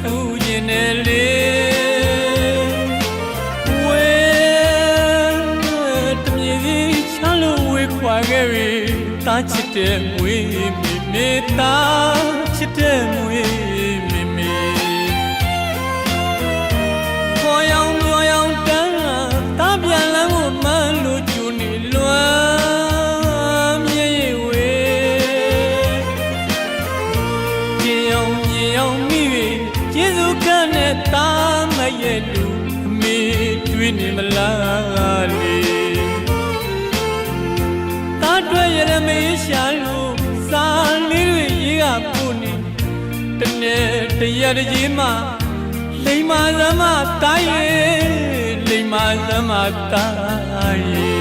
ပူရင်နဲ့လေဝဲတမြေကြီးချမ်းလို့ဝေခွာခဲ့ပြီတားချစ်တဲ့မွေးမိမိတားချစ်တဲ့မွေးမိမိခေါ်ရောင်တန်းတားပြန်လမ်းကိုမှန်းလို့ကျူနေလွမ်းမြေဝေကျင်အောင်မိပြီကျေးဇူးကနဲ့တားမရဲ့လူအမေတွေ့နေမလားလေတားတွေ့ရမေးရှာလို့စာလေးတွေရေးကပို့နေတနေ့တရကြီးမှလိမ္မာစမ်းမတားရဲ့လိမ္မာစမ်းမတားရဲ့